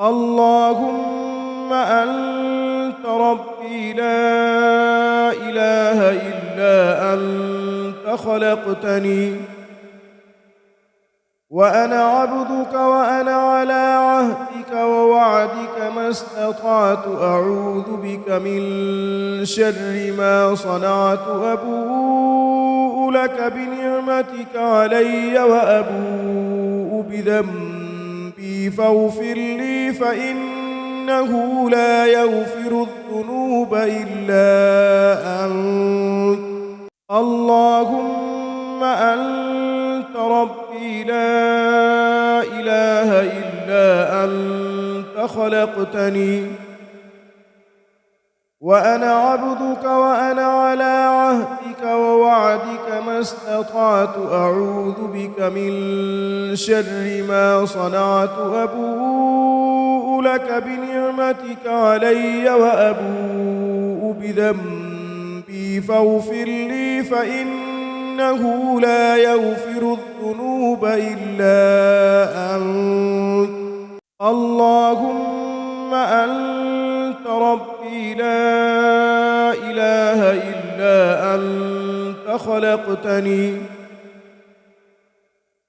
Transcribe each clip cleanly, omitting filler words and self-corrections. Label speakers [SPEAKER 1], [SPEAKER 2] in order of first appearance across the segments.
[SPEAKER 1] اللهم أنت ربي لا إله إلا أنت خلقتني وأنا عبدك وأنا على عهدك ووعدك ما استطعت أعوذ بك من شر ما صنعت أبوء لك بنعمتك علي وأبوء بذنبي فاغفر لي فإنه لا يغفر الذنوب إلا أنت اللهم أنت ربي لا إله إلا أنت خلقتني وأنا عبدك وأنا على عهدك ووعدك ما استطعت أعوذ بك من شر ما صنعت أبوء لك بنعمتك علي وأبوء بذنبي فاغفر لي فإنه لا يغفر الذنوب إلا أنت اللهم أنت ربي لا إله إلا أنت خلقتني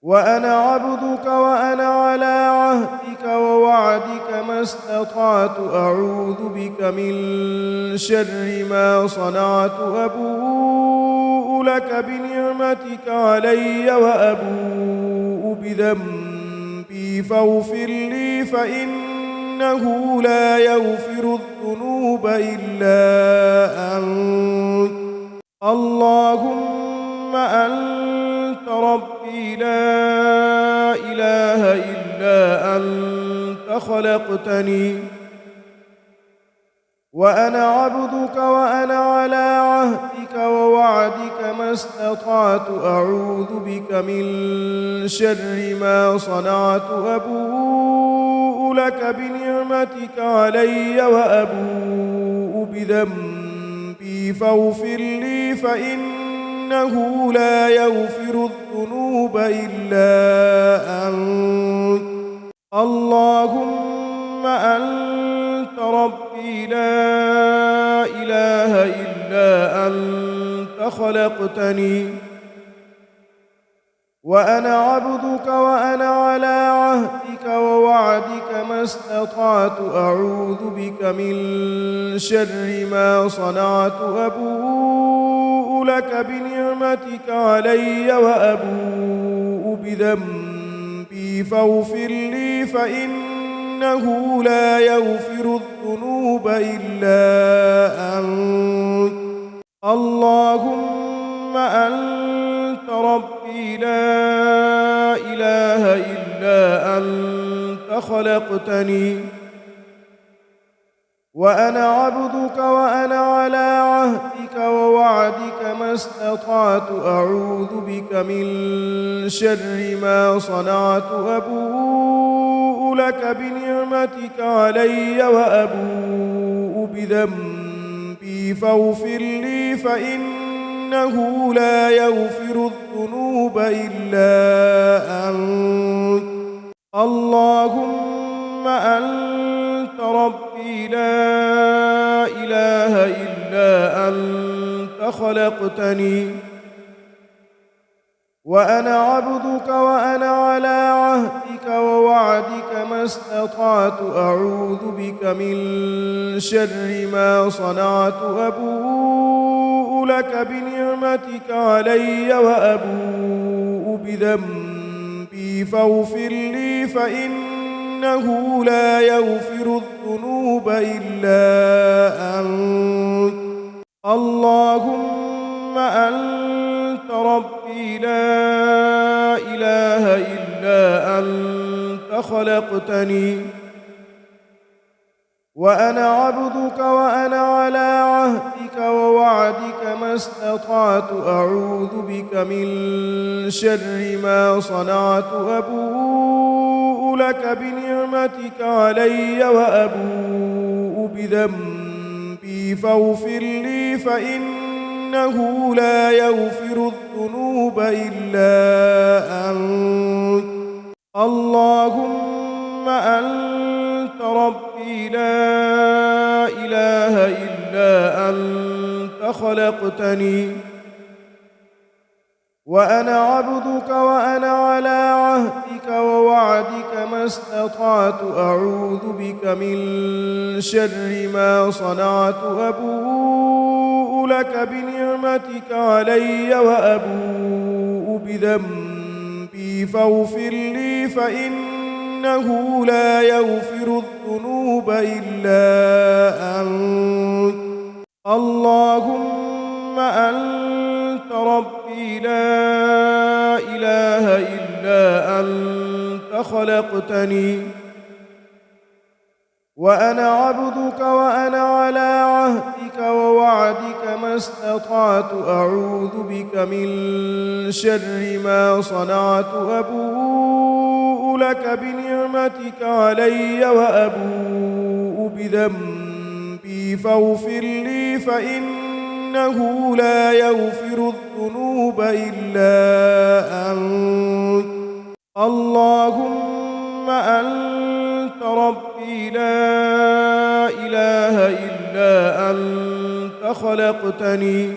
[SPEAKER 1] وأنا عبدك وأنا على عهدك ووعدك ما استطعت أعوذ بك من شر ما صنعت أبوء لك بنعمتك علي وأبوء بذنبي فاغفر لي فإنه لا يغفر الذنوب إلا أنت اللهم أنت ربي لا إله إلا أنت خلقتني وأنا عبدك وأنا على عهدك ووعدك ما استطعت أعوذ بك من شر ما صنعت أبوء لك بنعمتك علي وأبوء بذنبي فاغفر لي فإنه لا يغفر الذنوب إلا أنت اللهم أنت ربي لا إله إلا أنت خلقتني وأنا عبدك وأنا على عهدك ووعدك ما استطعت أعوذ بك من شر ما صنعت أبوء لك بنعمتك علي وأبوء بذنبي فاغفر لي فإنه لا يغفر الذنوب إلا أنت اللهم أنت ربي لا إله إلا أنت خلقتني وأنا عبدك وأنا على عهدك ووعدك ما استطعت أعوذ بك من شر ما صنعت أبوء لك بنعمتك علي وأبوء بذنبي فاغفر لي فإنه لا يغفر الذنوب إلا أنت اللهم أنت ربي لا إله إلا أنت خلقتني وأنا عبدك وأنا على عهدك ووعدك ما استطعت أعوذ بك من شر ما صنعت أبوء لك بنعمتك علي وأبوء بذنبي فاغفر لي فإنه لا يغفر الذنوب إلا أنت اللهم أنت ربي لا إله إلا أنت خلقتني وأنا عبدك وأنا على عهدك ووعدك ما استطعت أعوذ بك من شر ما صنعت أبوء لك بنعمتك علي وأبوء بذنبي فاغفر لي فإنه لا يغفر الذنوب إلا أنت اللهم أنت أنت ربي لا إله إلا أنت خلقتني وأنا عبدك وأنا على عهدك ووعدك ما استطعت أعوذ بك من شر ما صنعت أبوء لك بنعمتك علي وأبوء بذنبي فاغفر لي فإنه لا يغفر الذنوب إلا أنت اللهم أنت ربي لا إله إلا أنت خلقتني وأنا عبدك وأنا على عهدك ووعدك ما استطعت أعوذ بك من شر ما صنعت أبوء لك بنعمتك علي وأبوء بذنبي فاغفر لي فإنه لا يغفر الذنوب إلا أنت اللهم أنت ربي لا إله إلا أنت خلقتني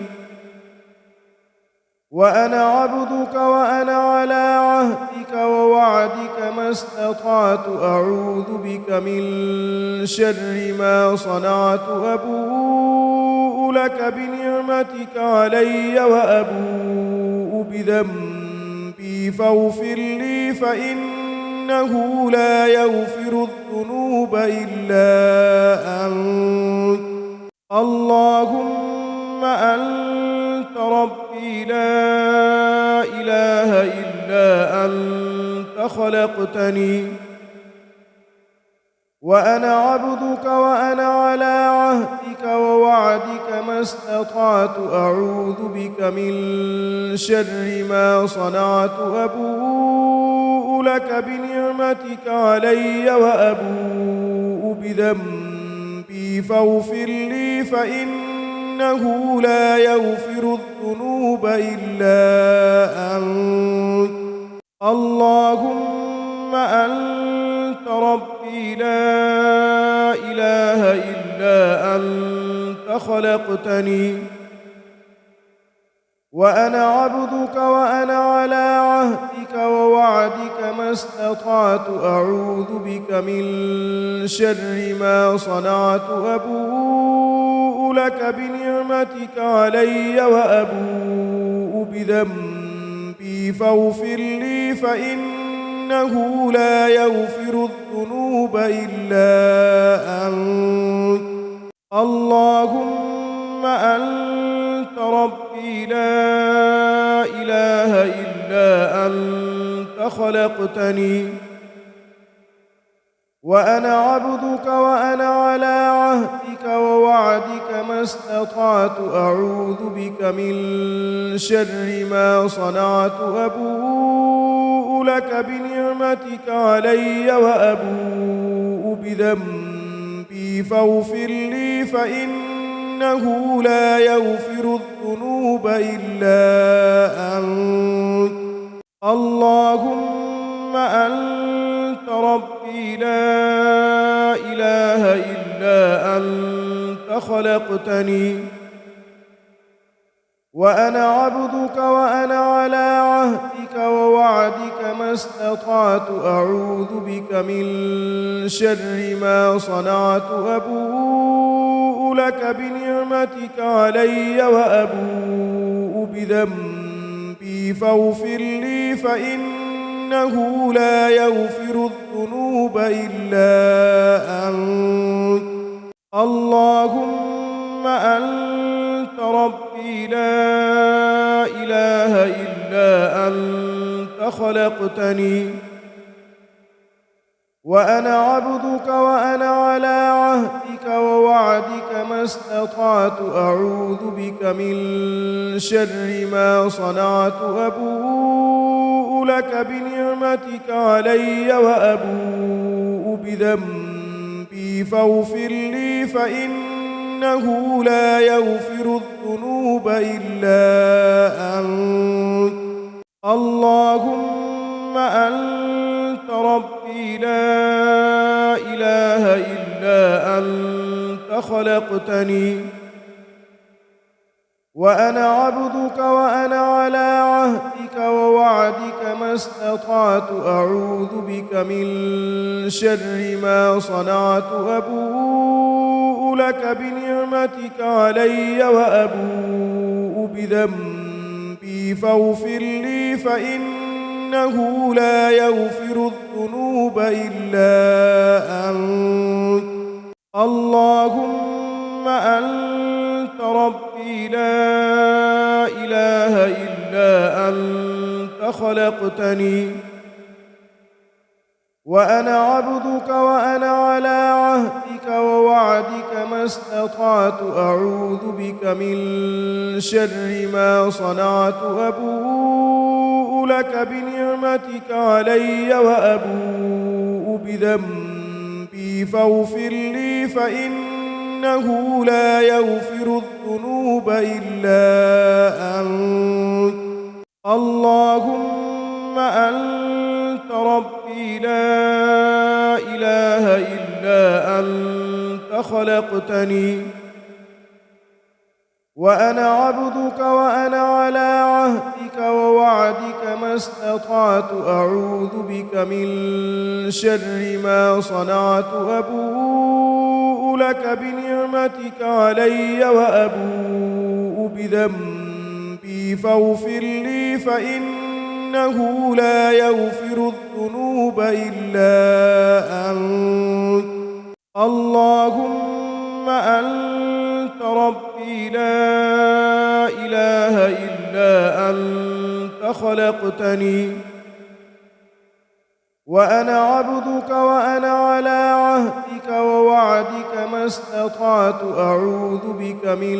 [SPEAKER 1] وأنا عبدك وأنا على عهدك ووعدك ما استطعت أعوذ بك من شر ما صنعت أبوء لك بنعمتك علي وأبوء بذنبي فاغفر لي فإنه لا يغفر الذنوب إلا أنت اللهم أنت ربي لا إله إلا أنت خلقتني وأنا عبدك وأنا على عهدك ووعدك ما استطعت أعوذ بك من شر ما صنعت أبوء لك بنعمتك علي وأبوء بذنبي فاغفر لي فإنه لا يغفر الذنوب إلا أنت اللهم أنت ربي لا إله إلا أنت خلقتني وأنا عبدك وأنا على عهدك ووعدك ما استطعت أعوذ بك من شر ما صنعت أبوء لك بنعمتك علي وأبوء بذنبي فاغفر لي فإنه لا يغفر الذنوب إلا أنت اللهم أنت ربي لا إله إلا أنت خلقتني وأنا عبدك وأنا على عهدك ووعدك ما استطعت أعوذ بك من شر ما صنعت أبوء لك بنعمتك علي وأبوء بذنبي فاغفر لي فإنه لا يغفر الذنوب إلا أنت اللهم أنت ربي لا إله إلا أنت خلقتني وأنا عبدك وأنا على عهدك ووعدك ما استطعت أعوذ بك من شر ما صنعت أبوء لك بنعمتك علي وأبوء بذنبي فاغفر لي فإنه لا يغفر الذنوب إلا أنت اللهم أنت ربي لا إله إلا أنت خلقتني وأنا عبدك وأنا على عهدك ووعدك ما استطعت أعوذ بك من شر ما صنعت أبوء لك بنعمتك علي وأبوء بذنبي فاغفر لي فإنه لا يغفر الذنوب إلا أنت اللهم أنت ربي لا إله أنت خلقتني وأنا عبدك وأنا على عهدك ووعدك ما استطعت أعوذ بك من شر ما صنعت أبوء لك بنعمتك علي وأبوء بذنبي فاغفر لي فإنه لا يغفر الذنوب إلا أنت اللهم أنت ربي لا إله إلا أنت خلقتني وأنا عبدك وأنا على عهدك ووعدك ما استطعت أعوذ بك من شر ما صنعت أبوء لك بنعمتك علي وأبوء بذنبي فاغفر لي فإنه لا يغفر الذنوب إلا أنت اللهم أنت ربي لا إله إلا أنت خلقتني وأنا عبدك وأنا على عهدك ووعدك ما استطعت أعوذ بك من شر ما صنعت أبوء لك بنعمتك علي وأبوء بذنبي فاغفر لي فإنه لا يغفر الذنوب إلا أنت اللهم أنت ربي لا إله إلا أنت خلقتني وأنا عبدك وأنا على عهدك ووعدك ما استطعت أعوذ بك من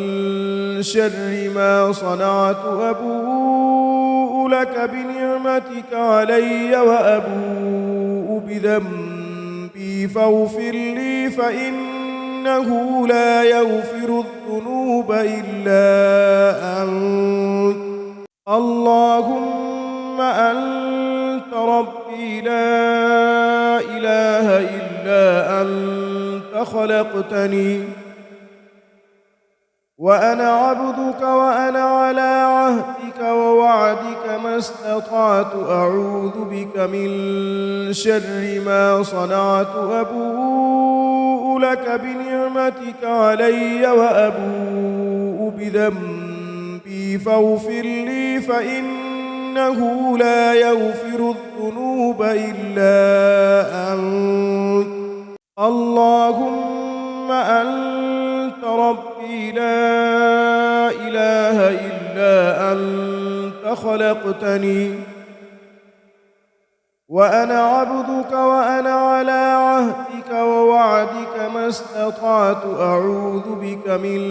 [SPEAKER 1] شر ما صنعت أبوء لك بنعمتك علي وأبوء بذنبي فاغفر لي فإنه لا يغفر الذنوب إلا أنت اللهم أنت ربي لا إله إلا أنت خلقتني وأنا عبدك وأنا على عهدك ووعدك ما استطعت أعوذ بك من شر ما صنعت أبوء لك بنعمتك علي وأبوء بذنبي فاغفر لي فإنه لا يغفر الذنوب إلا أنت اللهم أنت ربي لا إله إلا أنت خلقتني وأنا عبدك وأنا على عهدك ووعدك ما استطعت أعوذ بك من شر ما صنعت أبوء لك بنعمتك علي وأبوء بذنبي فاغفر لي فإنه لا يغفر الذنوب إلا أنت اللهم أنت ربي لا إله إلا أنت خلقتني وأنا عبدك وأنا على عهدك ووعدك ما استطعت أعوذ بك من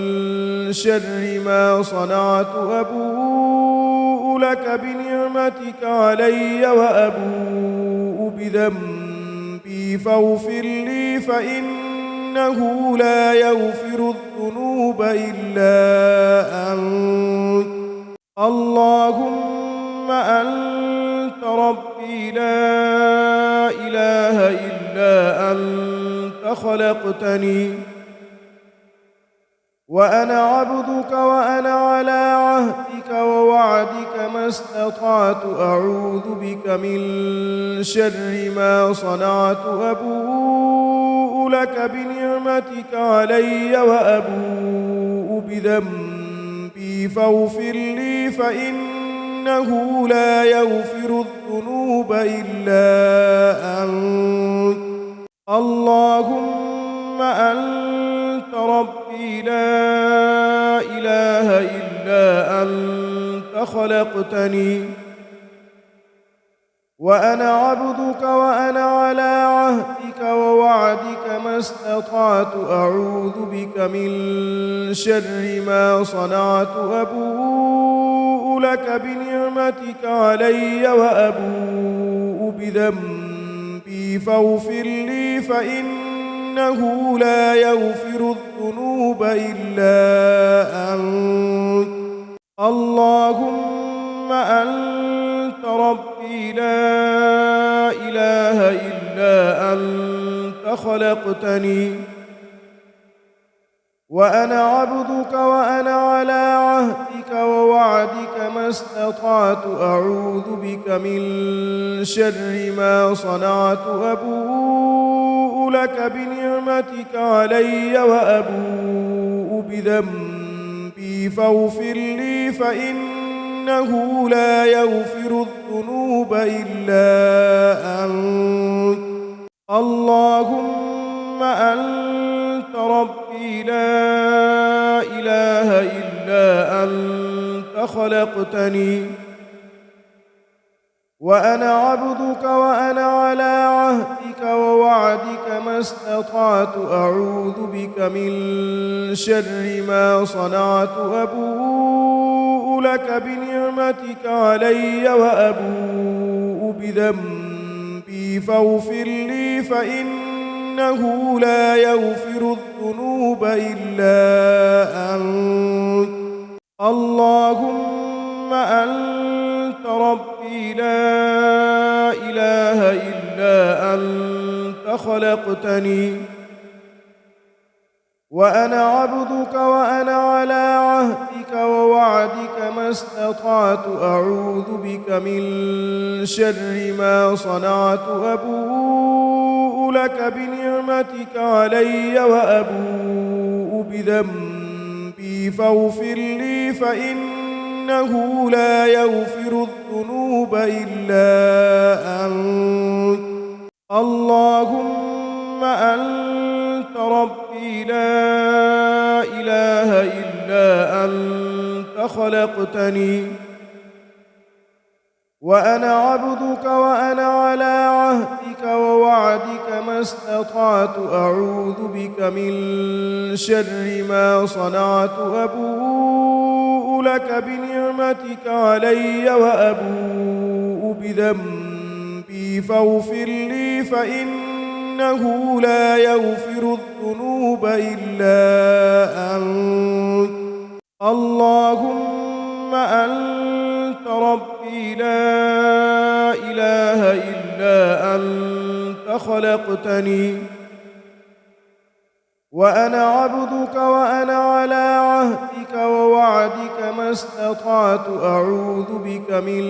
[SPEAKER 1] شر ما صنعت أبوء لك بنعمتك علي وأبوء بذنبي فاغفر لي فإنه لا يغفر الذنوب إلا أنت اللهم أنت ربي لا إله إلا أنت خلقتني وأنا عبدك وأنا على عهدك ووعدك ما استطعت أعوذ بك من شر ما صنعت أبوء لك بنعمتك علي وأبوء بذنبي فاغفر لي فإنه لا يغفر الذنوب إلا أنت اللهم أنت ربي لا إله إلا أنت خلقتني وأنا عبدك وأنا على عهدك ووعدك ما استطعت أعوذ بك من شر ما صنعت أبوء لك بنعمتك علي وأبوء بذنبي فاغفر لي فإنه لا يغفر الذنوب إلا أنت اللهم أنت ربي لا إله إلا أنت خلقتني وأنا عبدك وأنا على عهدك ووعدك ما استطعت أعوذ بك من شر ما صنعت أبوء لك بنعمتك علي وأبوء بذنبي فاغفر لي فإنه لا يغفر الذنوب إلا أنت اللهم أنت ربي لا إله إلا أنت خلقتني وأنا عبدك وأنا على عهدك ووعدك ما استطعت أعوذ بك من شر ما صنعت أبوء لك بنعمتك علي وأبوء بذنبي فاغفر لي فإنه لا يغفر الذنوب إلا أنت اللهم أنت ربي لا إله إلا أنت خلقتني وأنا عبدك وأنا على عهدك ووعدك ما استطعت أعوذ بك من شر ما صنعت أبوء لك بنعمتك علي وأبوء بذنبي فاغفر لي فإنه لا يغفر الذنوب إلا أنت اللهم أنت ربي لا إله إلا أنت خلقتني وأنا عبدك وأنا على عهدك ووعدك ما استطعت أعوذ بك من شر ما صنعت أبوء لك بنعمتك علي وأبوء بذنبي فاغفر لي فإنه لا يغفر الذنوب إلا أنت اللهم أنت ربي لا إله إلا أنت خلقتني وأنا عبدك وأنا على عهدك ووعدك ما استطعت أعوذ بك من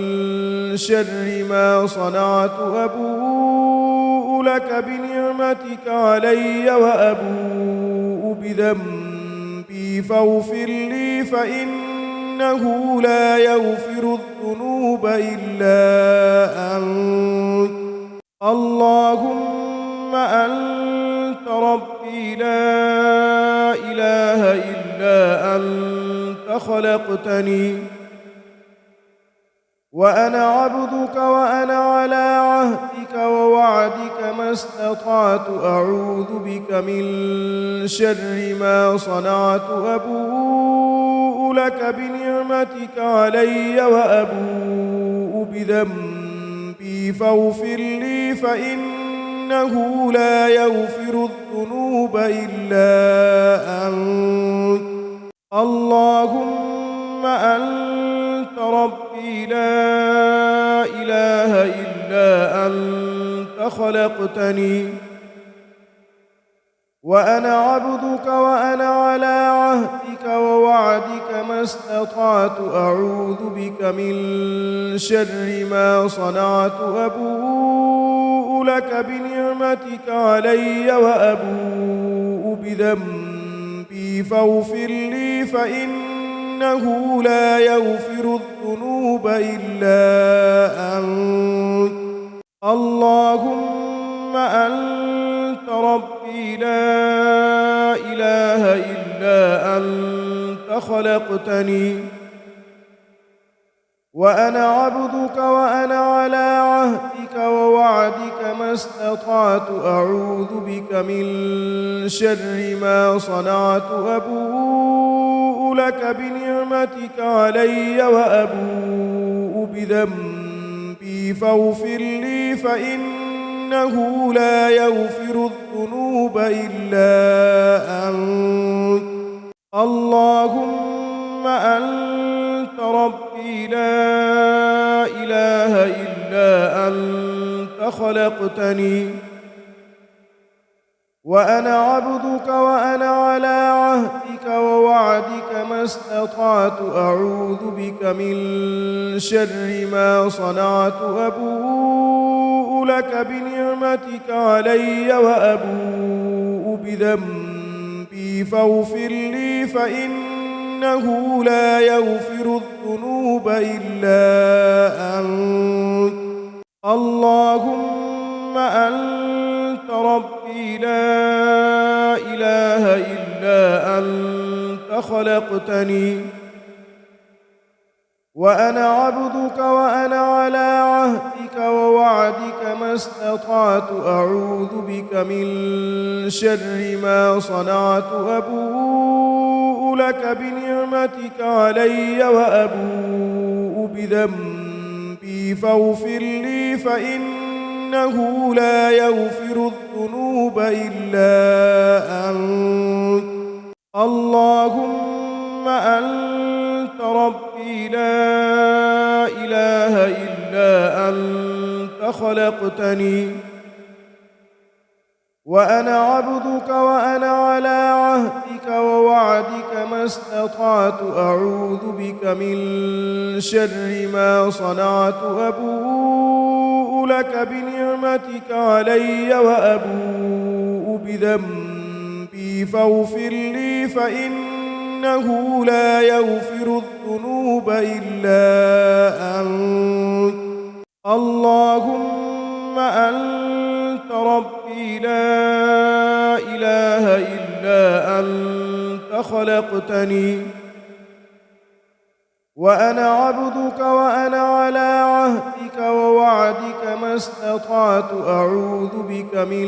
[SPEAKER 1] شر ما صنعت أبوء لك بنعمتك علي وأبوء بذنبي فاغفر لي فإنه لا يغفر الذنوب إلا أنت اللهم أنت ربي لا إله إلا أنت خلقتني وأنا عبدك وأنا على عهدك ووعدك ما استطعت أعوذ بك من شر ما صنعت أبوء لك بنعمتك علي وأبوء بذنبي فاغفر لي فإنه لا يغفر الذنوب إلا أنت اللهم أنت ربي لا إله إلا أنت خلقتني وأنا عبدك وأنا على عهدك ووعدك ما استطعت أعوذ بك من شر ما صنعت أبوء لك بنعمتك علي وأبوء بذنبي فاغفر لي فإنه لا يغفر الذنوب إلا أنت اللهم أنت ربي لا إله إلا أنت خلقتني وأنا عبدك وأنا على عهدك ووعدك ما استطعت أعوذ بك من شر ما صنعت أبوء لك بنعمتك علي وأبوء بذنبي فاغفر لي فإنه لا يغفر الذنوب إلا أنت اللهم أنت ربي لا إله إلا أنت خلقتني وأنا عبدك وأنا على عهدك ووعدك ما استطعت أعوذ بك من شر ما صنعت أبوء لك بنعمتك علي وأبوء بذنبي فاغفر لي فإنه لا يغفر الذنوب إلا أنت اللهم أنت ربي لا إله إلا أنت خلقتني وأنا عبدك وأنا على عهدك ووعدك ما استطعت أعوذ بك من شر ما صنعت أبوء لك بنعمتك علي وأبوء بذنبي فاغفر لي فإنه لا يغفر الذنوب إلا أنت اللهم أنت ربي لا إله إلا أنت خلقتني وأنا عبدك وأنا على عهدك ووعدك ما استطعت أعوذ بك من شر ما صنعت أبوء لك بنعمتك علي وأبوء بذنبي فاغفر لي فإنه لا يغفر الذنوب إلا أنت اللهم أنت ربي لا إله إلا أنت خلقتني وأنا عبدك وأنا على عهدك ووعدك ما استطعت أعوذ بك من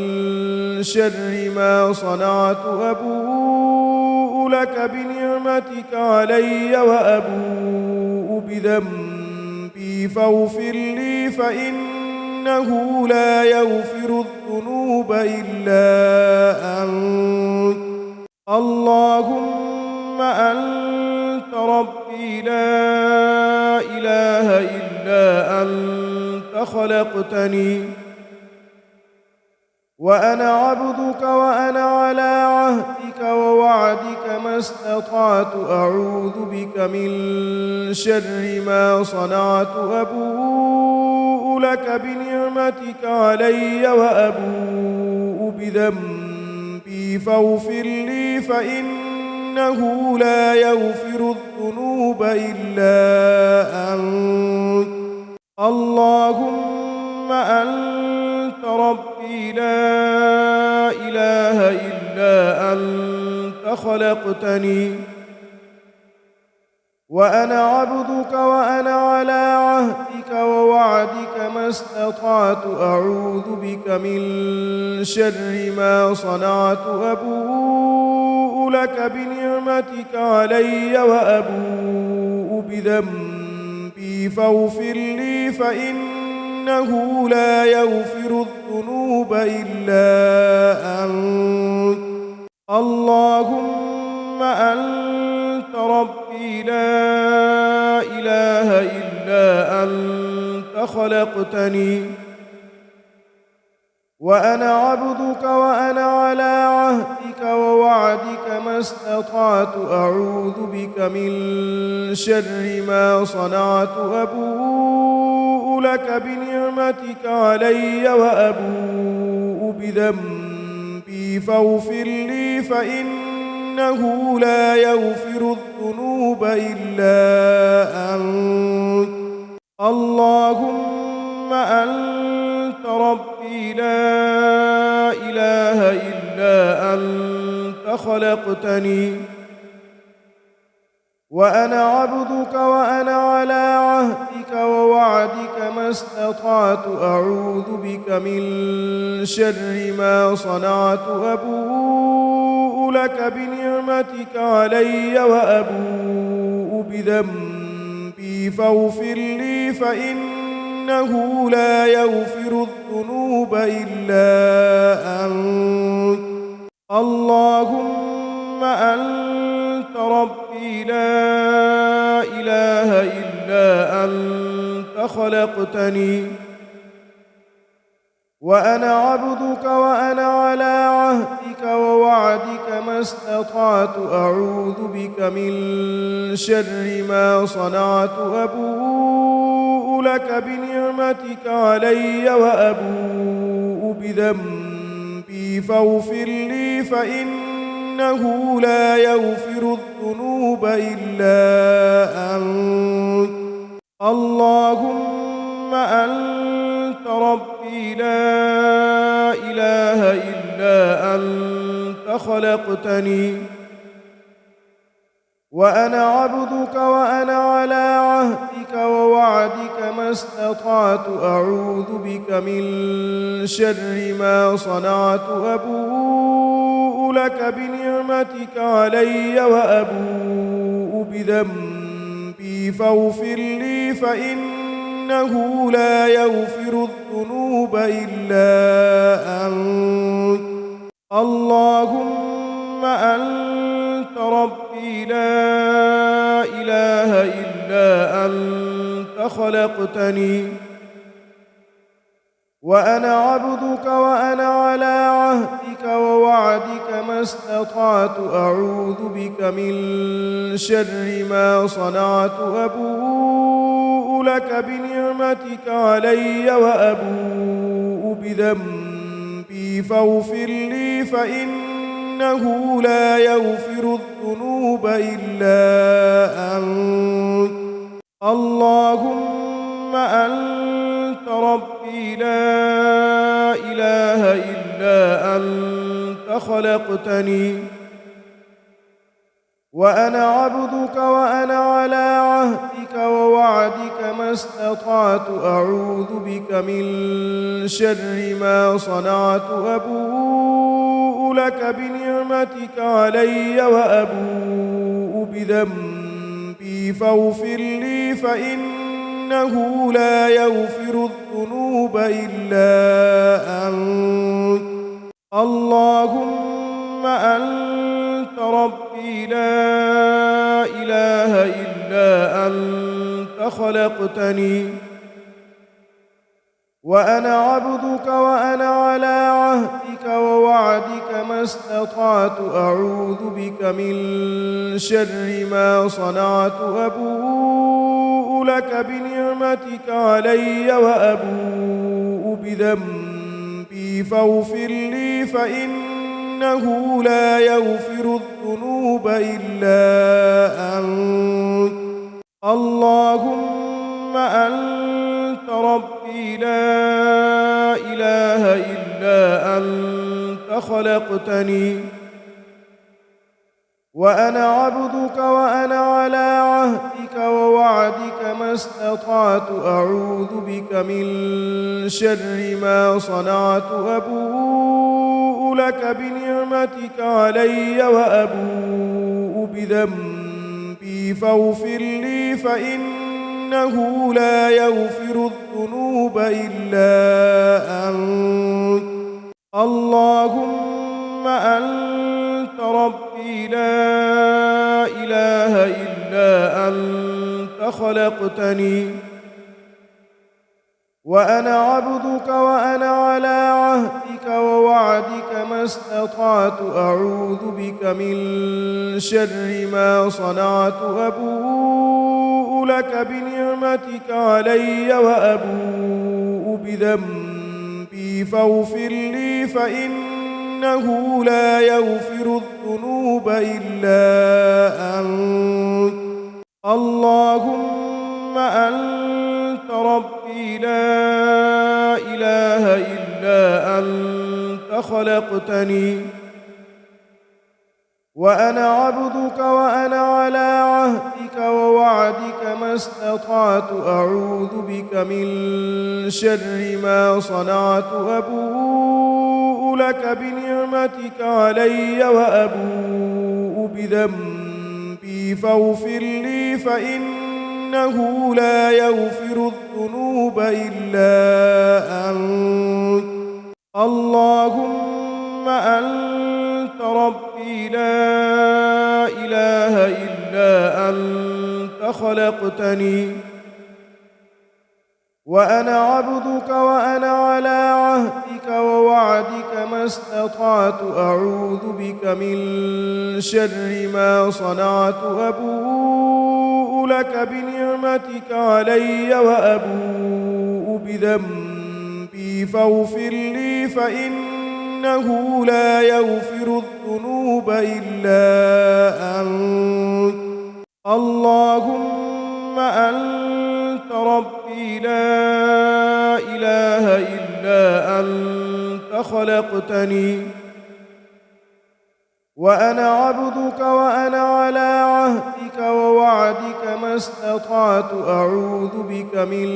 [SPEAKER 1] شر ما صنعت أبوء لك بنعمتك علي وأبوء بذنبي فاغفر لي فإنه لا يغفر الذنوب إلا أنت اللهم أنت ربي لا إله إلا أنت خلقتني وأنا عبدك وأنا على عهدك ووعدك ما استطعت أعوذ بك من شر ما صنعت أبوء لك بنعمتك علي وأبوء بذنبي فاغفر لي فإنه لا يغفر الذنوب إلا أنت اللهم أنت ربي لا إله إلا أنت خلقتني وأنا عبدك وأنا على عهدك ووعدك ما استطعت أعوذ بك من شر ما صنعت أبوء لك بنعمتك علي وأبوء بذنبي فاغفر لي فإنه لا يغفر الذنوب إلا أنت اللهم أنت ربي لا إله إلا أنت خلقتني وأنا عبدك وأنا على عهدك ووعدك ما استطعت أعوذ بك من شر ما صنعت أبوء لك بنعمتك علي وأبوء بذنبي فاغفر لي فإنه لا يغفر الذنوب إلا أنت اللهم أنت ربي لا إله إلا أنت خلقتني وأنا عبدك وأنا على عهدك ووعدك ما استطعت أعوذ بك من شر ما صنعت أبوء لك بنعمتك علي وأبوء بذنبي فاغفر لي فإنه لا يغفر الذنوب إلا أنت اللهم أنت ربي لا إله إلا أنت خلقتني وأنا عبدك وأنا على عهدك ووعدك ما استطعت أعوذ بك من شر ما صنعت أبوء لك بنعمتك علي وأبوء بذنبي فاغفر لي فإنه لا يغفر الذنوب إلا أنت اللهم أنت ربي لا إله إلا أنت خلقتني وأنا عبدك وأنا على عهدك ووعدك ما استطعت أعوذ بك من شر ما صنعت أبوء لك بنعمتك علي وأبوء بذنبي فاغفر لي فإنه لا يغفر الذنوب إلا أنت اللهم أنت ربي لا إله إلا أنت خلقتني وأنا عبدك وأنا على عهدك ووعدك ما استطعت أعوذ بك من شر ما صنعت أبوء لك بنعمتك علي وأبوء بذنبي فاغفر لي فإنه لا يغفر الذنوب إلا أنت اللهم أنت ربي لا إله إلا أنت خلقتني وأنا عبدك وأنا على عهدك ووعدك ما استطعت أعوذ بك من شر ما صنعت أبوء لك بنعمتك علي وأبوء بذنبي فاغفر لي فإنه لا يغفر الذنوب إلا أنت اللهم أنت ربي لا إله إلا أنت خلقتني وأنا عبدك وأنا على عهدك ووعدك ما استطعت أعوذ بك من شر ما صنعت أبوء لك بنعمتك علي وأبوء بذنبي فاغفر لي فإنه لا يغفر الذنوب إلا أنت اللهم أنت ربي لا إله إلا أنت خلقتني وأنا عبدك وأنا على عهدك ووعدك ما استطعت أعوذ بك من شر ما صنعت أبوء لك بنعمتك علي وأبوء بذنبي فاغفر لي فإنه لا يغفر الذنوب إلا أنت اللهم أنت ربي لا إله إلا أنت خلقتني وأنا عبدك وأنا على عهدك ووعدك ما استطعت أعوذ بك من شر ما صنعت أبوء لك بنعمتك علي وأبوء بذنبي فاغفر لي فإنه لا يغفر الذنوب إلا أنت اللهم أنت ربي لا إله إلا أنت خلقتني وأنا عبدك وأنا على عهدك ووعدك ما استطعت أعوذ بك من شر ما صنعت أبوء لك بنعمتك علي وأبوء بذنبي فاغفر لي فإنه لا يغفر الذنوب إلا أنت اللهم أنت ربي لا إله إلا أنت خلقتني وأنا عبدك وأنا على عهدك ووعدك ما استطعت أعوذ بك من شر ما صنعت أبوء لك بنعمتك علي وأبوء بذنبي فاغفر لي فإنه لا يغفر الذنوب إلا أنت اللهم أنت ربي لا إله إلا أنت خلقتني وأنا عبدك وأنا على عهدك ووعدك ما استطعت أعوذ بك من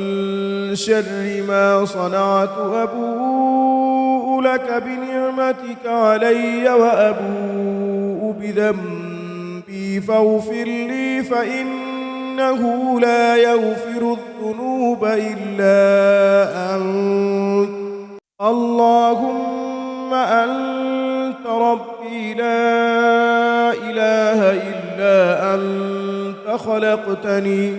[SPEAKER 1] شر ما صنعت أبوء لك بنعمتك علي وأبوء بذنبي فاغفر لي فإنه لا يغفر الذنوب إلا أنت اللهم أنت ربي لا إله إلا أنت خلقتني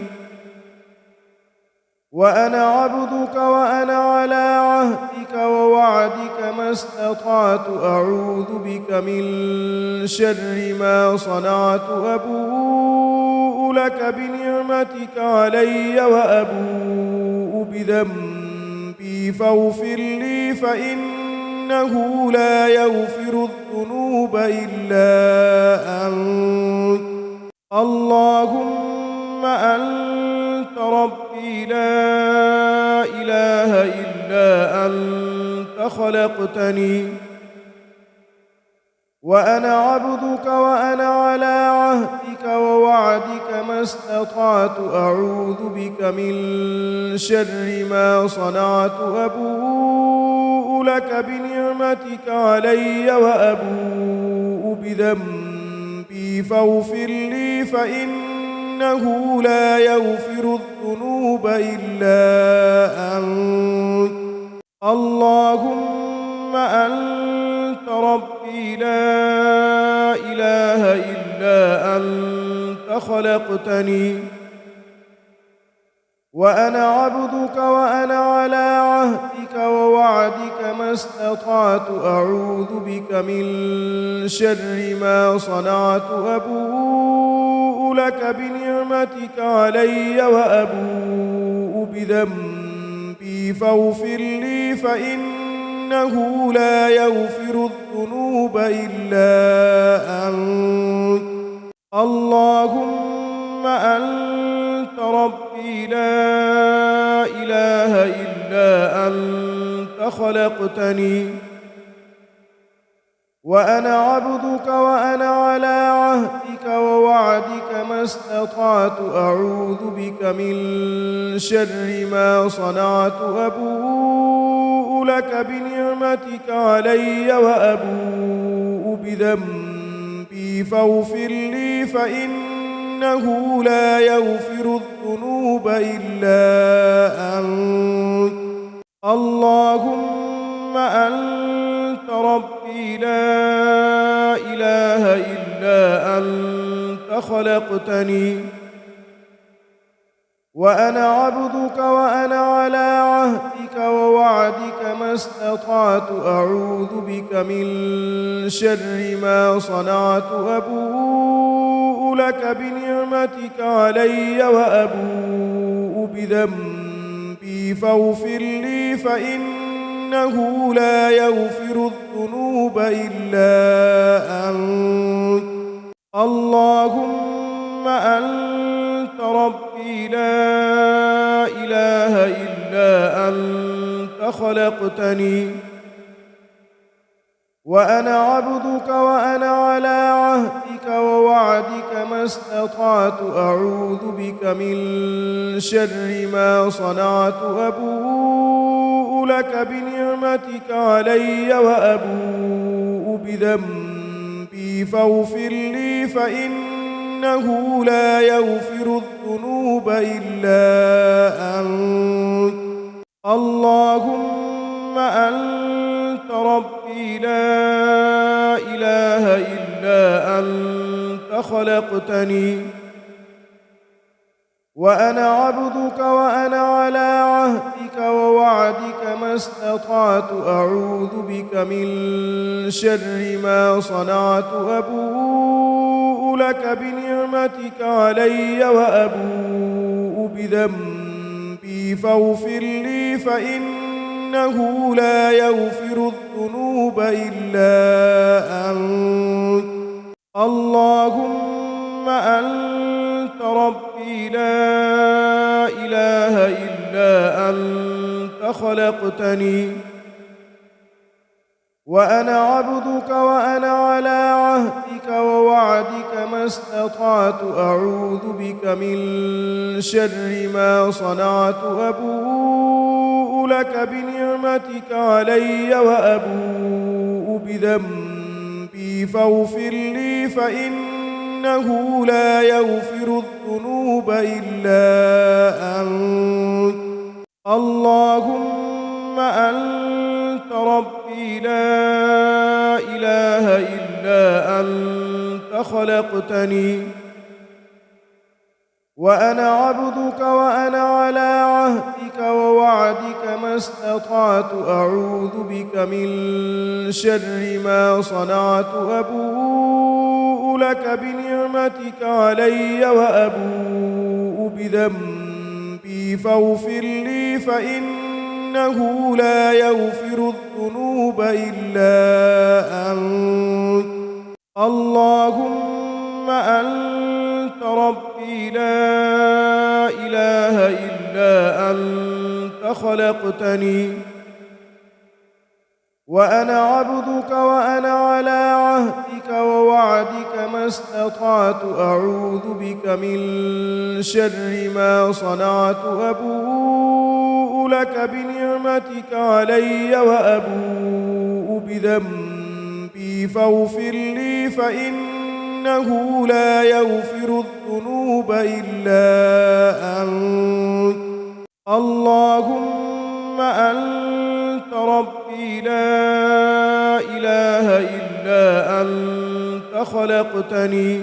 [SPEAKER 1] وأنا عبدك وأنا على عهدك ووعدك ما استطعت أعوذ بك من شر ما صنعت أبوء لك بنعمتك علي وأبوء بذنبي فاغفر لي فإنه لا يغفر الذنوب إلا أنت اللهم أنت ربي لا إله إلا أنت خلقتني وأنا عبدك وأنا على عهدك ووعدك ما استطعت أعوذ بك من شر ما صنعت أبوء لك بنعمتك علي وأبوء بذنبي فاغفر لي فإنه لا يغفر الذنوب إلا أنت اللهم أنت ربي لا إله إلا أنت خلقتني وأنا عبدك وأنا على عهدك ووعدك ما استطعت أعوذ بك من شر ما صنعت أبوء لك بنعمتك علي وأبوء بذنبي فاغفر لي فإنه لا يغفر الذنوب إلا أنت اللهم أنت ربي لا إله إلا أنت خلقتني وأنا عبدك وأنا على عهدك ووعدك ما استطعت أعوذ بك من شر ما صنعت أبوء لك بنعمتك علي وأبوء بذنبي فاغفر لي فإنه لا يغفر الذنوب إلا أنت اللهم أنت ربي لا إله إلا أنت خلقتني وأنا عبدك وأنا على عهدك ووعدك ما استطعت أعوذ بك من شر ما صنعت أبوء لك بنعمتك علي وأبوء بذنبي فاغفر لي فإنه لا يغفر الذنوب إلا أنت اللهم أنت ربي لا إله إلا أنت خلقتني وأنا عبدك وأنا على عهدك ووعدك ما استطعت أعوذ بك من شر ما صنعت أبوء لك بنعمتك علي وأبوء بذنبي فاغفر لي فإنه لا يغفر الذنوب إلا أنت اللهم أنت ربي لا إله إلا أنت خلقتني وأنا عبدك وأنا على عهدك ووعدك ما استطعت أعوذ بك من شر ما صنعت أبوء لك بنعمتك علي وأبوء بذنبي فاغفر لي فإنه لا يغفر الذنوب إلا أنت اللهم أنت ربي لا إله إلا أنت خلقتني وأنا عبدك وأنا على عهدك ووعدك ما استطعت أعوذ بك من شر ما صنعت أبوء لك بنعمتك علي وأبوء بذنبي فاغفر لي فإنه لا يغفر الذنوب إلا أنت اللهم أنت ربي لا إله إلا أنت خلقتني وأنا عبدك وأنا على عهدك ووعدك ما استطعت أعوذ بك من شر ما صنعت أبوء لك بنعمتك علي وأبوء بذنبي فاغفر لي فإنه لا يغفر الذنوب إلا أنت اللهم أنت ربي لا إله إلا أنت خلقتني وأنا عبدك وأنا على عهدك ووعدك ما استطعت أعوذ بك من شر ما صنعت أبوء لك بنعمتك علي وأبوء بذنبي فاغفر لي فإنه لا يغفر الذنوب إلا أنت اللهم أنت ربي لا إله إلا أنت خلقتني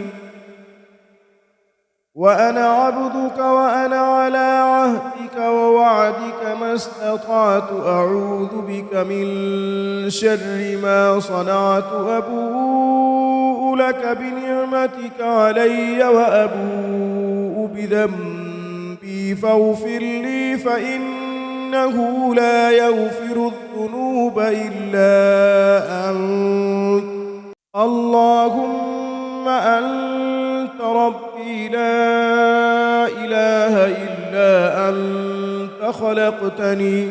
[SPEAKER 1] وأنا عبدك وأنا على عهدك ووعدك ما استطعت أعوذ بك من شر ما صنعت أبوء لك بنعمتك علي وأبوء بذنبي فاغفر لي فإنه لا يغفر الذنوب إلا أنت اللهم أنت ربي لا إله إلا أنت خلقتني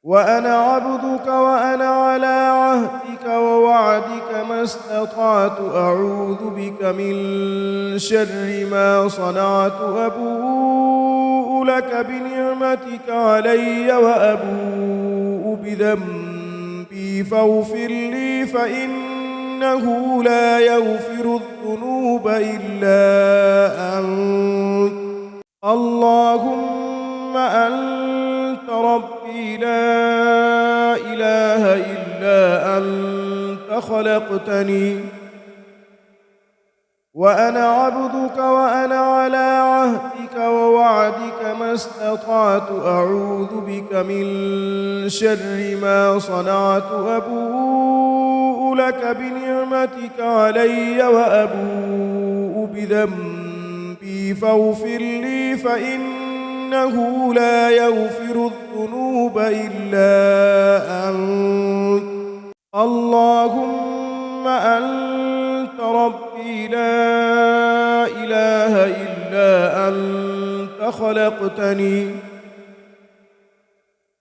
[SPEAKER 1] وأنا عبدك وأنا على عهدك ووعدك ما استطعت أعوذ بك من شر ما صنعت أبوء لك بنعمتك علي وأبوء بذنبي فاغفر لي فإنه لا يغفر الذنوب إلا أنت اللهم أنت ربي لا إله إلا أنت خلقتني وأنا عبدك وأنا على عهدك ووعدك ما استطعت أعوذ بك من شر ما صنعت أبوء لك بنعمتك علي وأبوء بذنبي فاغفر لي فإنه لا يغفر الذنوب إلا أنت اللهم أنت ربي لا إله إلا أنت خلقتني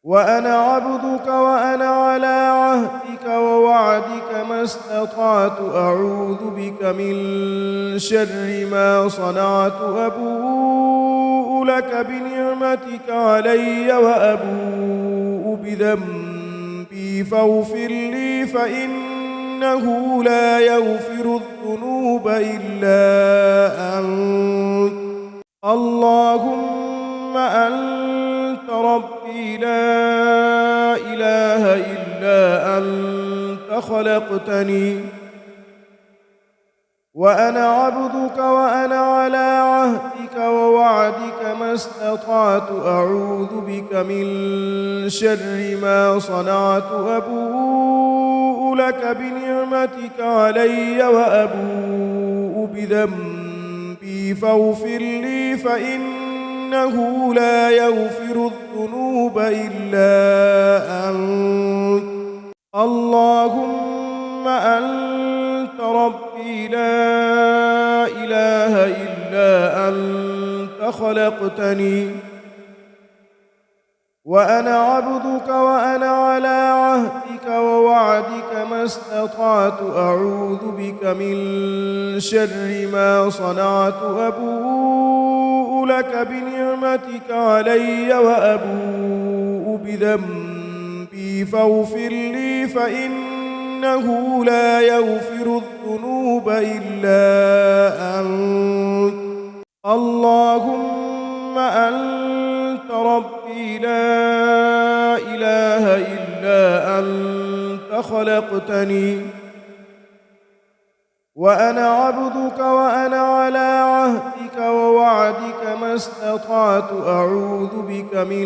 [SPEAKER 1] وأنا عبدك وأنا على عهدك ووعدك ما استطعت أعوذ بك من شر ما صنعت أبوء لك بنعمتك علي وأبوء بذنبي فاغفر لي فإنه لا يغفر الذنوب إلا أنت اللهم أنت ربي لا إله إلا أنت خلقتني وأنا عبدك وأنا على عهدك ووعدك ما استطعت أعوذ بك من شر ما صنعت أبوء لك بنعمتك علي وأبوء بذنبي فاغفر لي فإنه لا يغفر الذنوب إلا أنت اللهم أنت ربي لا إله إلا أنت خلقتني وأنا عبدك وأنا على عهدك ووعدك ما استطعت أعوذ بك من شر ما صنعت أبوء لك بنعمتك علي وأبوء بذنبي فاغفر لي فإنه لا يغفر الذنوب إلا أنت اللهم أنت ربي لا إله إلا أنت خلقتني وأنا عبدك وأنا على عهدك ووعدك ما استطعت أعوذ بك من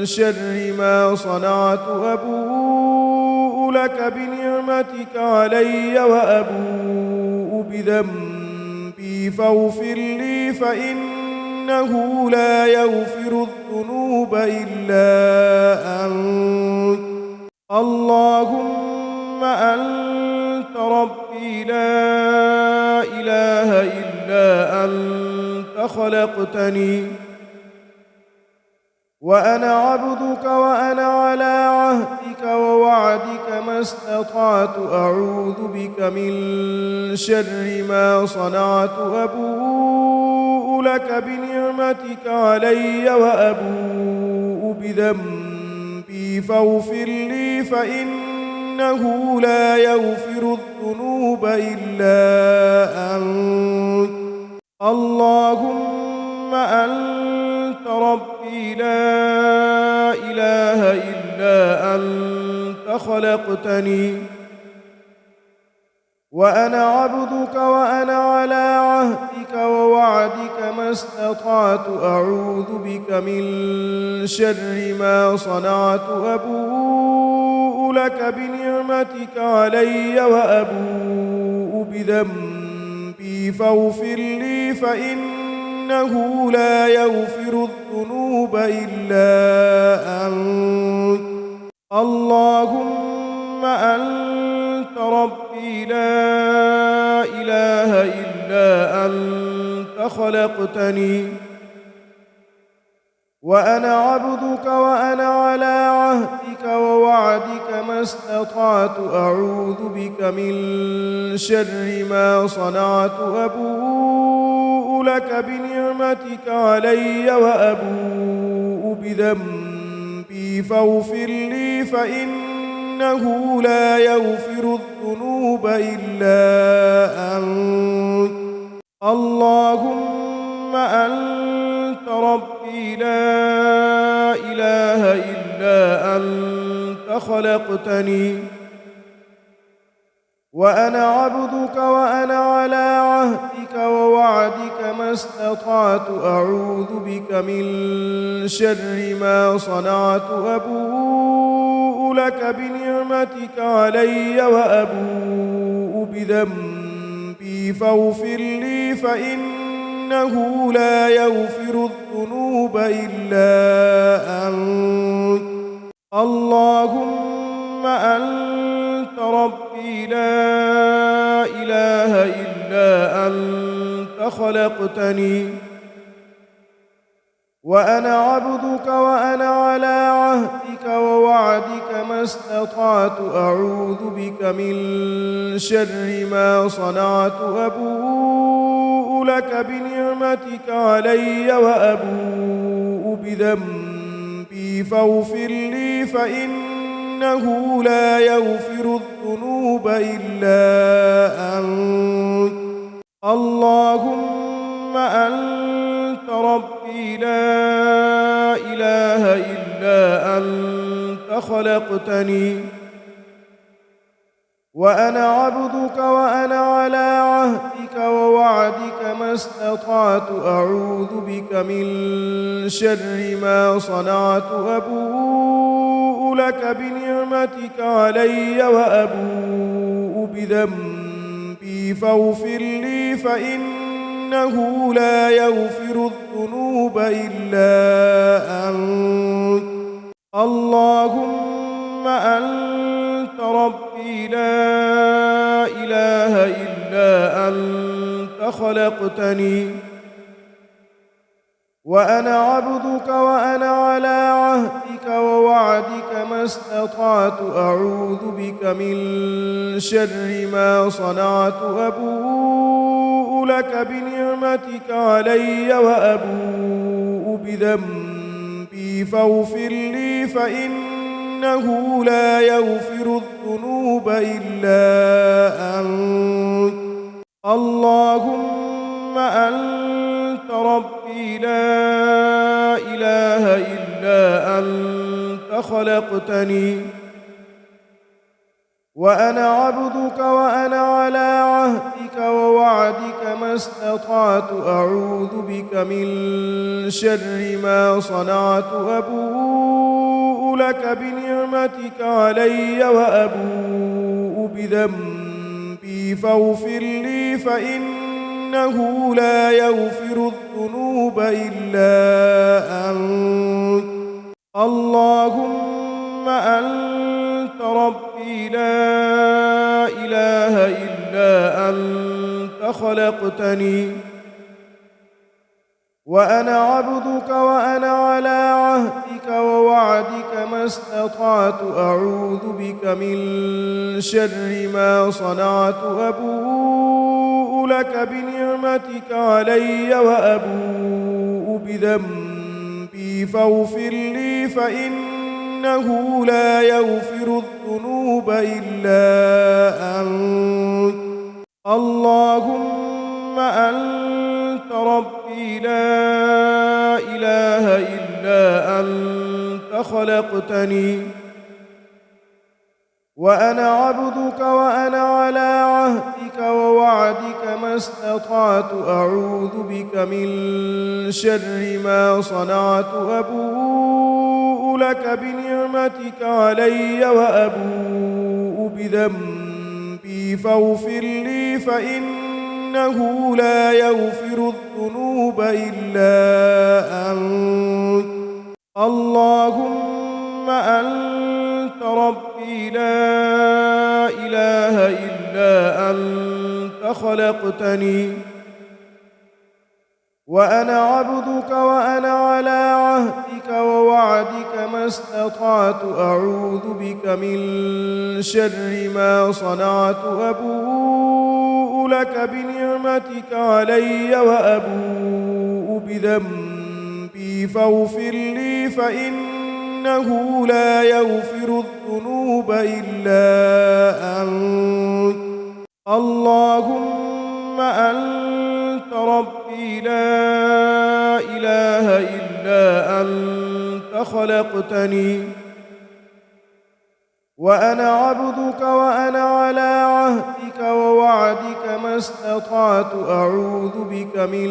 [SPEAKER 1] شر ما صنعت أبوء لك بنعمتك علي وأبوء بذنبي فاغفر لي فإنه لا يغفر الذنوب إلا أنت اللهم أنت ربي لا إله إلا أنت خلقتني وأنا عبدك وأنا على عهدك ووعدك ما استطعت أعوذ بك من شر ما صنعت أبوء لك بنعمتك علي وأبوء بذنبي فاغفر لي فإنه لا يغفر الذنوب إلا أنت اللهم أنت ربي لا إله إلا أنت خلقتني وأنا عبدك وأنا على عهدك ووعدك ما استطعت أعوذ بك من شر ما صنعت أبوء لك بنعمتك علي وأبوء بذنبي فاغفر لي فإنه لا يغفر الذنوب إلا أنت اللهم أنت ربي لا إله إلا أنت خلقتني وأنا عبدك وأنا على عهدك ووعدك ما استطعت أعوذ بك من شر ما صنعت أبوء لك بنعمتك علي وأبوء بذنبي فاغفر لي فإنه لا يغفر الذنوب إلا أنت اللهم أنت ربي لا إله إلا أنت خلقتني وأنا عبدك وأنا على عهدك ووعدك ما استطعت أعوذ بك من شر ما صنعت أبوء لك بنعمتك علي وأبوء بذنبي فاغفر لي فإنه لا يغفر الذنوب إلا أنت اللهم أنت ربي لا إله إلا أنت خلقتني وأنا عبدك وأنا على عهدك ووعدك ما استطعت أعوذ بك من شر ما صنعت أبوء لك بنعمتك علي وأبوء بذنبي فاغفر لي فإنه لا يغفر الذنوب إلا أنت اللهم أنت ربي لا إله إلا أنت خلقتني وأنا عبدك وأنا على عهدك ووعدك ما استطعت أعوذ بك من شر ما صنعت أبوء لك بنعمتك علي وأبوء بذنبي فاغفر لي فإنه لا يغفر الذنوب إلا أنت اللهم أنت ربي لا إله إلا أنت خلقتني وأنا عبدك وأنا على عهدك ووعدك ما استطعت أعوذ بك من شر ما صنعت أبوء لك بنعمتك علي وأبوء بذنبي فاغفر لي فإنه لا يغفر الذنوب إلا أنت اللهم أنت ربي لا إله إلا أنت خلقتني وأنا عبدك وأنا على عهدك ووعدك ما استطعت أعوذ بك من شر ما صنعت أبوء لك بنعمتك علي وأبوء بذنبي فاغفر لي فإنه لا يغفر الذنوب إلا أنت اللهم أنت ربي لا إله إلا أنت خلقتني وأنا عبدك وأنا على عهدك ووعدك ما استطعت أعوذ بك من شر ما صنعت أبوء لك بنعمتك علي وأبوء بذنبي فاغفر لي فإنه لا يغفر الذنوب إلا أنت اللهم أنت ربي لا إله إلا أنت خلقتني وأنا عبدك وأنا على عهدك ووعدك ما استطعت أعوذ بك من شر ما صنعت أبوء لك بنعمتك علي وأبوء بذنبي فاغفر لي فإنه لا يغفر الذنوب إلا أنت اللهم أنت ربي لا إله إلا أنت خلقتني وأنا عبدك وأنا على عهدك ووعدك ما استطعت أعوذ بك من شر ما صنعت أبوء لك بنعمتك علي وأبوء بذنبي فاغفر لي فإنه لا يغفر الذنوب إلا أنت اللهم أنت ربي لا إله إلا أنت خلقتني وأنا عبدك وأنا على عهدك ووعدك ما استطعت أعوذ بك من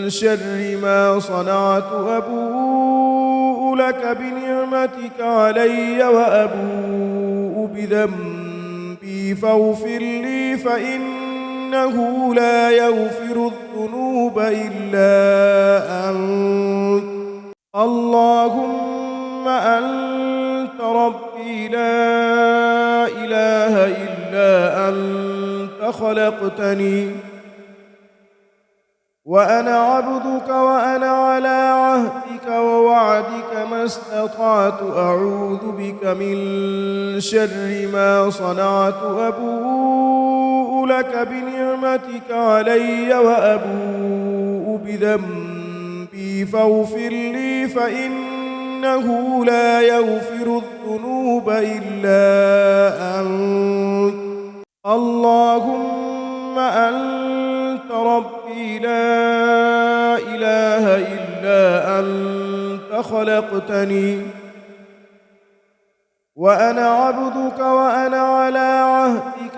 [SPEAKER 1] شر ما صنعت أبوء لك بنعمتك علي وأبوء بذنبي فاغفر لي فإنه لا يغفر الذنوب إلا أنت اللهم أنت ربي لا إله إلا أنت خلقتني وأنا عبدك وأنا على عهدك ووعدك ما استطعت أعوذ بك من شر ما صنعت أبوء لك بنعمتك علي وأبوء بذنبي فاغفر لي فإنه لا يغفر الذنوب إلا أنت اللهم أنت ربي لا إله إلا أنت خلقتني وأنا عبدك وأنا على عهدك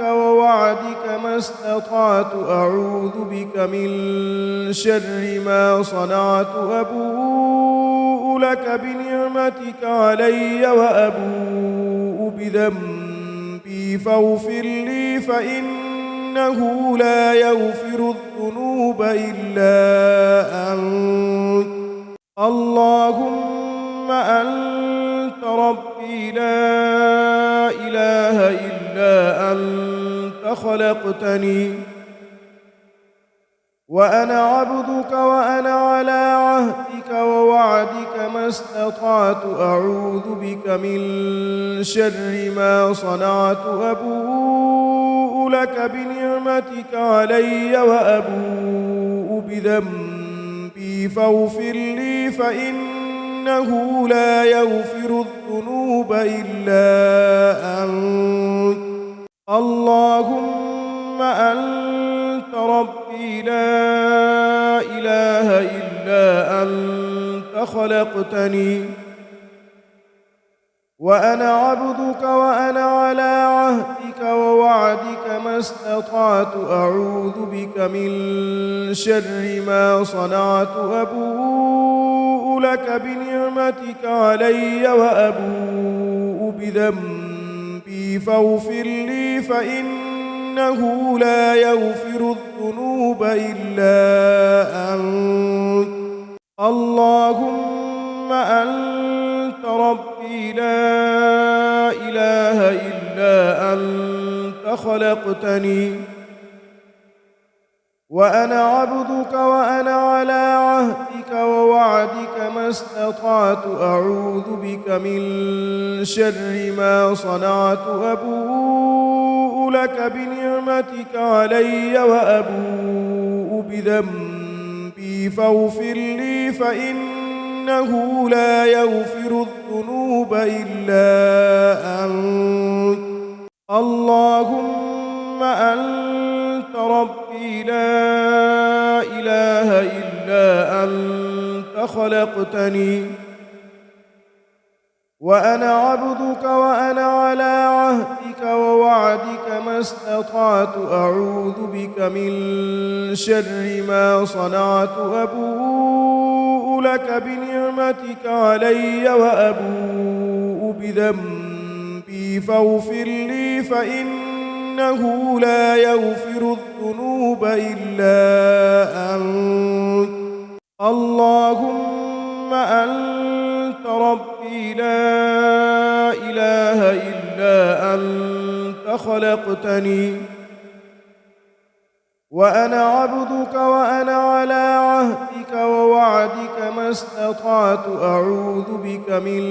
[SPEAKER 1] ووعدك ما استطعت أعوذ بك من شر ما صنعت أبوء لك بنعمتك علي وأبوء بذنبي فاغفر لي فإنه لا يغفر الذنوب إلا أنت اللهم أنت ربي لا إله إلا أنت خلقتني وأنا عبدك وأنا على عهدك ووعدك ما استطعت أعوذ بك من شر ما صنعت أبوء لك بنعمتك علي وأبوء بذنبي فاغفر لي فإنه لا يغفر الذنوب إلا أنت اللهم أنت ربي لا إله إلا أنت خلقتني وأنا عبدك وأنا على عهدك ووعدك ما استطعت أعوذ بك من شر ما صنعت أبوء لك بنعمتك علي وأبوء بذنبي فاغفر لي فإنه لا يغفر الذنوب إلا أنت اللهم أنت ربي لا إله إلا أنت خلقتني وأنا عبدك وأنا على عهدك ووعدك ما استطعت أعوذ بك من شر ما صنعت أبوء لك بنعمتك علي وأبوء بذنبي فاغفر لي فإنه لا يغفر الذنوب إلا أنت اللهم أنت ربي لا إله إلا أنت خلقتني وأنا عبدك وأنا على عهدك ووعدك ما استطعت أعوذ بك من شر ما صنعت أبوء لك بنعمتك علي وأبوء بذنبي فاغفر لي فإنه لا يغفر الذنوب إلا أنت اللهم أنت ربي لا إله إلا أنت خلقتني وأنا عبدك وأنا على عهدك ووعدك ما استطعت أعوذ بك من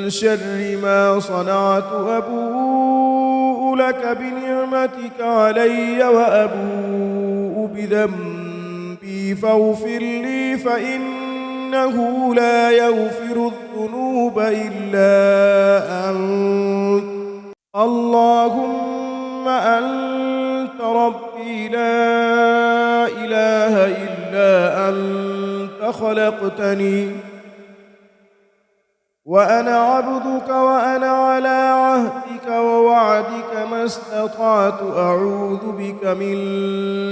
[SPEAKER 1] شر ما صنعت أبوء لك بنعمتك علي وأبوء بذنبي فاغفر لي فإنه لا يغفر الذنوب إلا أنت اللهم أنت ربي لا إله إلا أنت خلقتني وأنا عبدك وأنا على عهدك ووعدك ما استطعت أعوذ بك من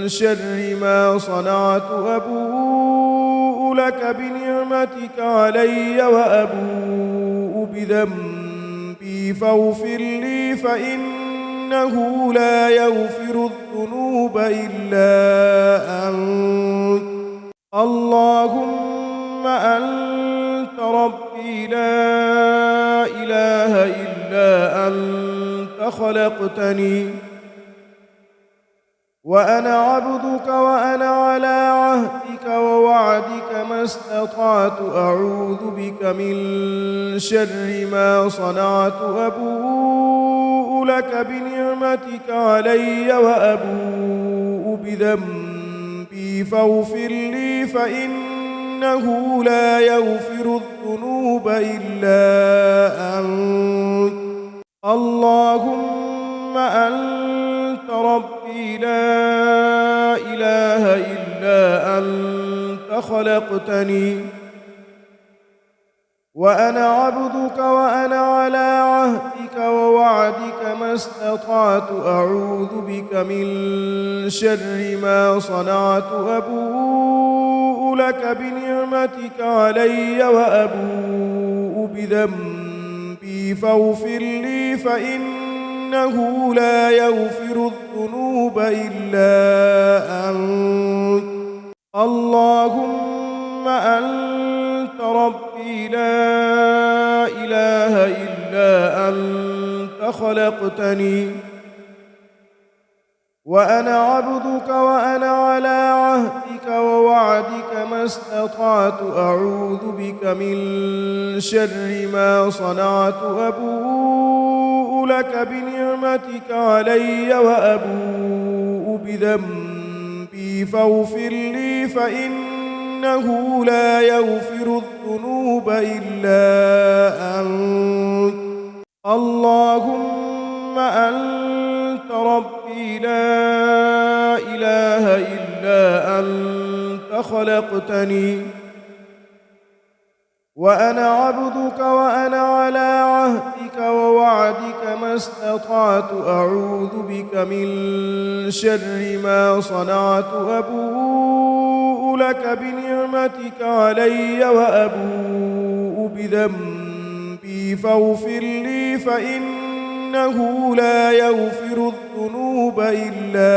[SPEAKER 1] شر ما صنعت أبوء لك بنعمتك علي وأبوء بذنبي فاغفر لي فإنه لا يغفر الذنوب إلا أنت اللهم أنت ربي لا إله إلا أنت خلقتني وأنا عبدك وأنا على عهدك ووعدك ما استطعت أعوذ بك من شر ما صنعت أبوء لك بنعمتك علي وأبوء بذنبي فاغفر لي فإنه لا يغفر الذنوب إلا أنت اللهم أنت ربي لا إله إلا أنت خلقتني وأنا عبدك وأنا على عهدك ووعدك ما استطعت أعوذ بك من شر ما صنعت أبوء لك بنعمتك علي وأبوء بذنبي فاغفر لي فإنه لا يغفر الذنوب إلا أنت اللهم أنت ربي لا إله إلا أنت خلقتني وأنا عبدك وأنا على عهدك ووعدك ما استطعت أعوذ بك من شر ما صنعت أبوء لك بنعمتك علي وأبوء بذنبي فاغفر لي فإنه لا يغفر الذنوب إلا أنت اللهم أنت ربي لا إله إلا أنت خلقتني وأنا عبدك وأنا على عهدك ووعدك ما استطعت أعوذ بك من شر ما صنعت أبوء لك بنعمتك علي وأبوء بذنبي فاغفر لي فإنه لا يغفر الذنوب إلا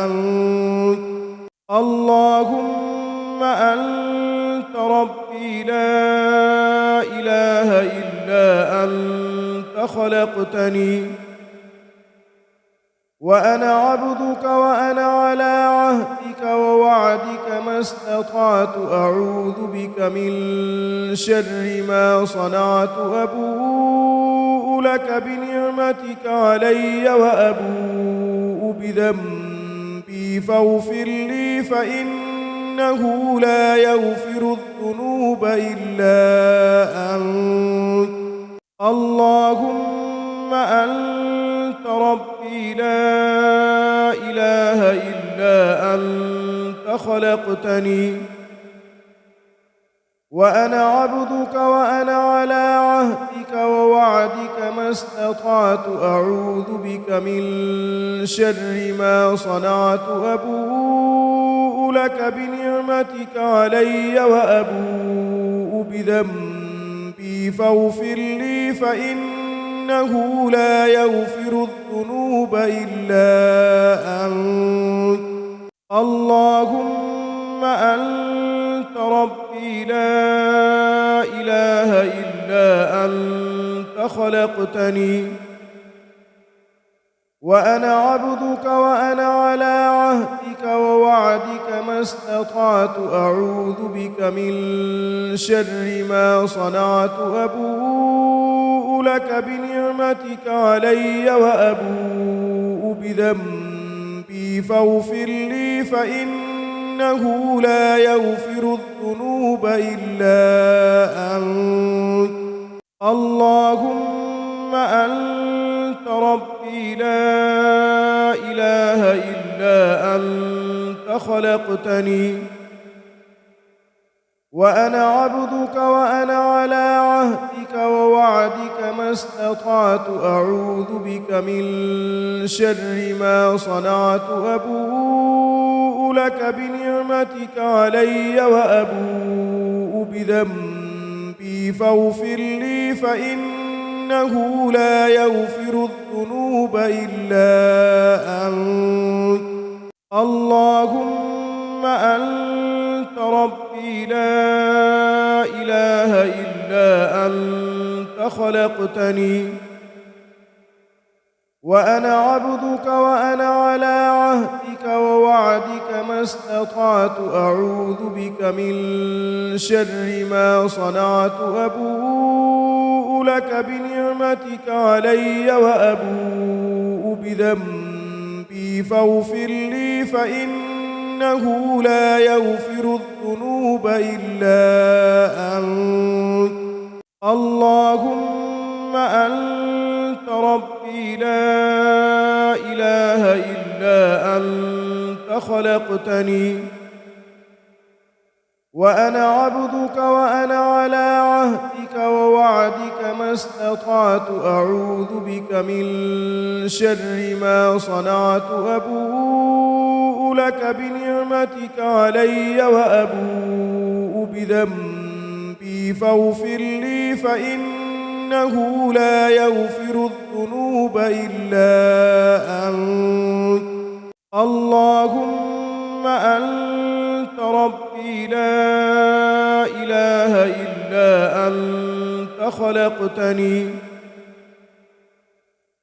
[SPEAKER 1] أنت اللهم أنت ربي لا إله إلا أنت خلقتني وأنا عبدك وأنا على عهدك ووعدك ما استطعت أعوذ بك من شر ما صنعت أبوء لك بنعمتك علي وأبوء بذنبي فاغفر لي فإنه لا يغفر الذنوب إلا أنت اللهم أنت ربي لا إله إلا أنت خلقتني وأنا عبدك وأنا على عهدك ووعدك ما استطعت أعوذ بك من شر ما صنعت أبوء لك بنعمتك علي وأبوء بذنبي فاغفر لي فإنه لا يغفر الذنوب إلا أنت اللهم أنت ربي لا إله إلا أنت خلقتني وأنا عبدك وأنا على عهدك ووعدك ما استطعت أعوذ بك من شر ما صنعت أبوء لك بنعمتك علي وأبوء بذنبي فاغفر لي فإنه لا يغفر الذنوب إلا أنت اللهم أنت ربي لا إله إلا أنت خلقتني وأنا عبدك وأنا على عهدك ووعدك ما استطعت أعوذ بك من شر ما صنعت أبوء لك بنعمتك علي وأبوء بذنبي فاغفر لي فإنه لا يغفر الذنوب إلا أنت اللهم أنت ربي لا إله إلا أنت خلقتني وأنا عبدك وأنا على عهدك ووعدك ما استطعت أعوذ بك من شر ما صنعت أبوء لك بنعمتك علي وأبوء بذنبي فاغفر لي فإنه لا يغفر الذنوب إلا أنت اللهم أنت ربي لا إله إلا أنت خلقتني وأنا عبدك وأنا على عهدك ووعدك ما استطعت أعوذ بك من شر ما صنعت أبوء لك بنعمتك علي وأبوء بذنبي فاغفر لي فإنه لا يغفر الذنوب إلا أنت اللهم أنت ربي لا إله إلا أنت خلقتني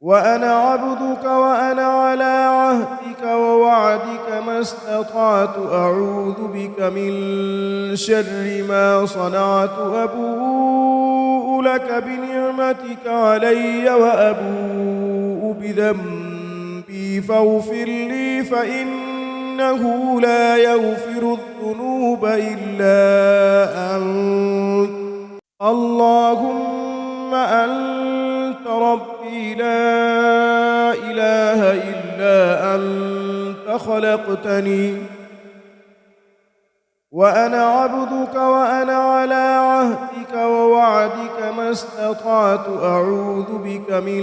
[SPEAKER 1] وأنا عبدك وأنا على عهدك ووعدك ما استطعت أعوذ بك من شر ما صنعت أبوء لك بنعمتك علي وأبوء بذنبي فاغفر لي فإنه لا يغفر الذنوب إلا أنت اللهم أنت ربي لا إله إلا أنت خلقتني وأنا عبدك وأنا على عهدك ووعدك ما استطعت أعوذ بك من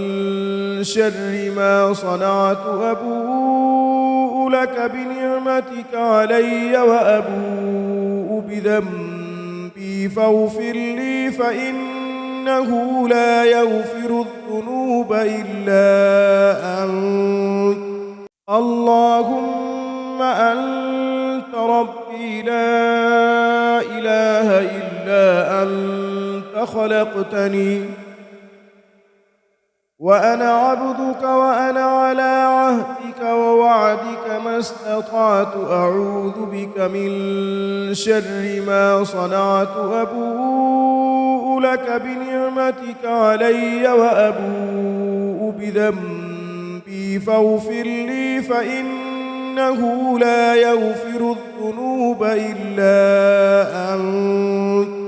[SPEAKER 1] شر ما صنعت أبوء لك بنعمتك علي وأبوء بذنبي فاغفر لي فإنه لا يغفر الذنوب إلا أنت اللهم أنت ربي لا إله إلا أنت خلقتني وأنا عبدك وأنا على عهدك ووعدك ما استطعت أعوذ بك من شر ما صنعت أبوء لك بنعمتك علي وأبوء بذنبي فاغفر لي فإنه لا يغفر الذنوب إلا أنت